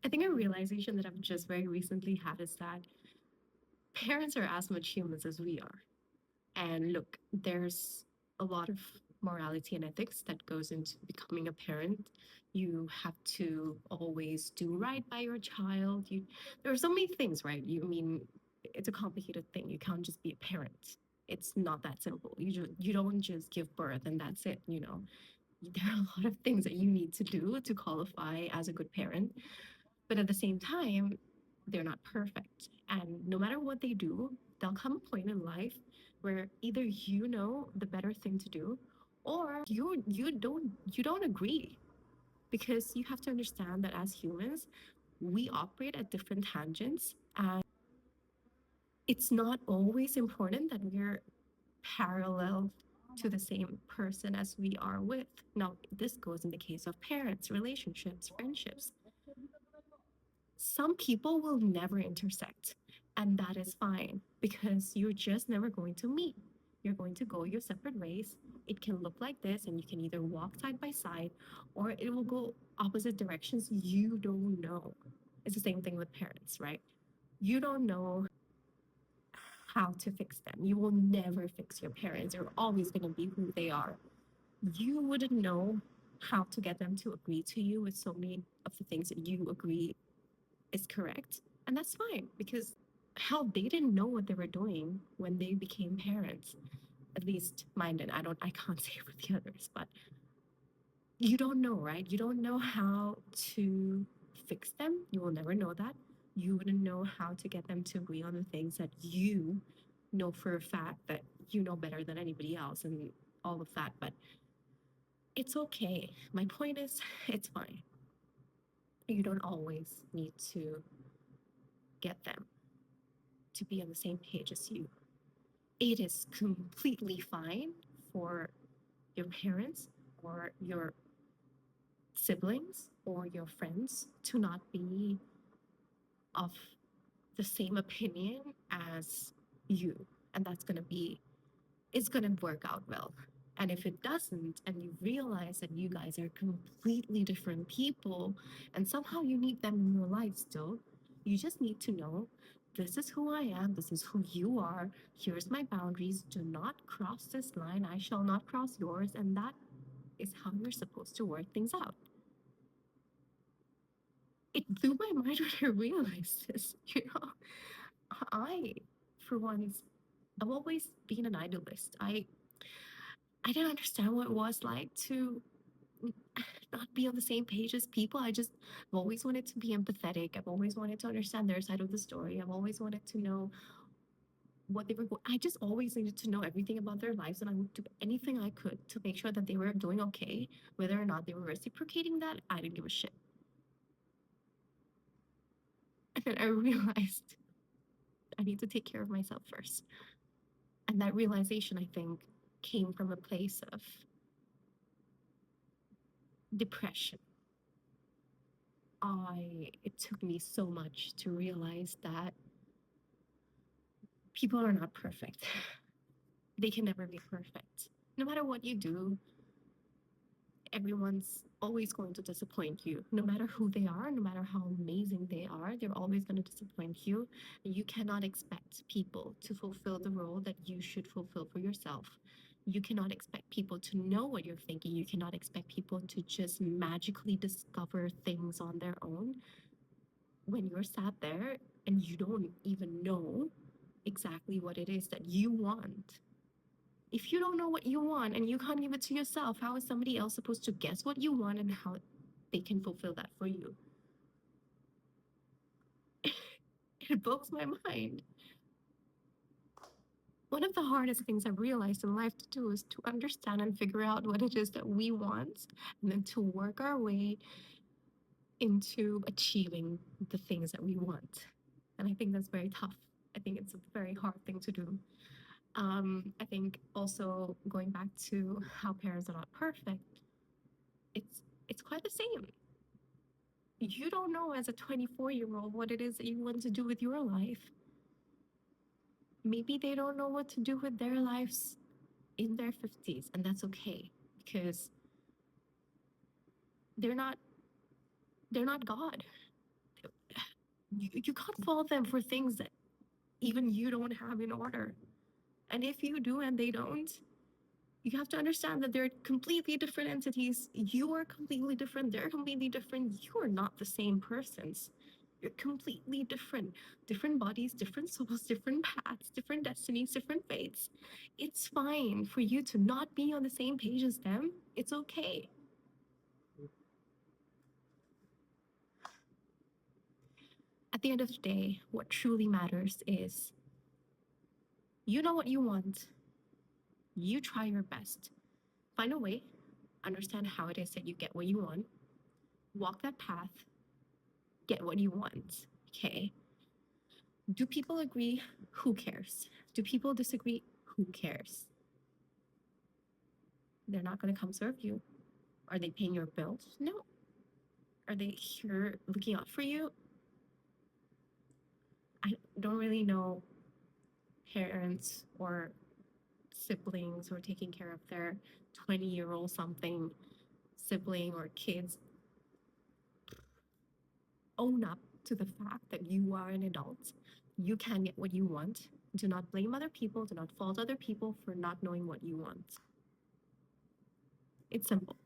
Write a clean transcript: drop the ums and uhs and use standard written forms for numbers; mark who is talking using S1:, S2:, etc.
S1: I think a realization that I've just very recently had is that parents are as much humans as we are. And look, there's a lot of morality and ethics that goes into becoming a parent. You have to always do right by your child. There are so many things, right? It's a complicated thing. You can't just be a parent. It's not that simple. You don't just give birth and that's it. There are a lot of things that you need to do to qualify as a good parent. But at the same time, they're not perfect. And no matter what they do, there'll come a point in life where either you know the better thing to do or you don't agree, because you have to understand that as humans, we operate at different tangents, and it's not always important that we're parallel to the same person as we are with. Now, this goes in the case of parents, relationships, friendships. Some people will never intersect, and that is fine because you're just never going to meet. You're going to go your separate ways. It can look like this, and you can either walk side by side or it will go opposite directions. You don't know. It's the same thing with parents, right? You don't know how to fix them. You will never fix your parents. They're always going to be who they are. You wouldn't know how to get them to agree to you with so many of the things that you agree is correct. And that's fine because hell, they didn't know what they were doing when they became parents. At least mine did. I can't say for the others, but you don't know, right? You don't know how to fix them. You will never know that. You wouldn't know how to get them to agree on the things that you know for a fact that you know better than anybody else and all of that. But it's okay. My point is, it's fine. You don't always need to get them to be on the same page as you. It is completely fine for your parents or your siblings or your friends to not be of the same opinion as you. And it's going to work out well. And if it doesn't, and you realize that you guys are completely different people, and somehow you need them in your life still, you just need to know this is who I am, this is who you are, here's my boundaries, do not cross this line, I shall not cross yours, and that is how you're supposed to work things out. It blew my mind when I realized this. I, for once, I've always been an idealist. I didn't understand what it was like to not be on the same page as people. I've always wanted to be empathetic. I've always wanted to understand their side of the story. I've always wanted to know what they were going. I just always needed to know everything about their lives, and I would do anything I could to make sure that they were doing okay. Whether or not they were reciprocating that, I didn't give a shit. And then I realized I need to take care of myself first. And that realization, I think, came from a place of depression. It took me so much to realize that people are not perfect. They can never be perfect. No matter what you do, everyone's always going to disappoint you. No matter who they are, no matter how amazing they are, they're always going to disappoint you. You cannot expect people to fulfill the role that you should fulfill for yourself. You cannot expect people to know what you're thinking. You cannot expect people to just magically discover things on their own when you're sat there and you don't even know exactly what it is that you want. If you don't know what you want and you can't give it to yourself, how is somebody else supposed to guess what you want and how they can fulfill that for you? It blows my mind. One of the hardest things I've realized in life to do is to understand and figure out what it is that we want, and then to work our way into achieving the things that we want. And I think that's very tough. I think it's a very hard thing to do. I think also going back to how parents are not perfect, it's quite the same. You don't know as a 24-year-old what it is that you want to do with your life. Maybe they don't know what to do with their lives in their 50s, and that's okay because they're not they're not God. You can't fault them for things that even you don't have in order. And if you do and they don't, you have to understand that they're completely different entities. You are completely different. They're completely different. You are not the same persons. You're completely different. Different bodies, different souls, different paths, different destinies, different fates. It's fine for you to not be on the same page as them. It's okay. At the end of the day, what truly matters is you know what you want. You try your best. Find a way, understand how it is that you get what you want, walk that path, get what you want. Okay. Do people agree? Who cares? Do people disagree? Who cares? They're not going to come serve you. Are they paying your bills? No. Are they here looking out for you? I don't really know parents or siblings who are taking care of their 20-year-old something sibling or kids. Own up to the fact that you are an adult. You can get what you want. Do not blame other people. Do not fault other people for not knowing what you want. It's simple.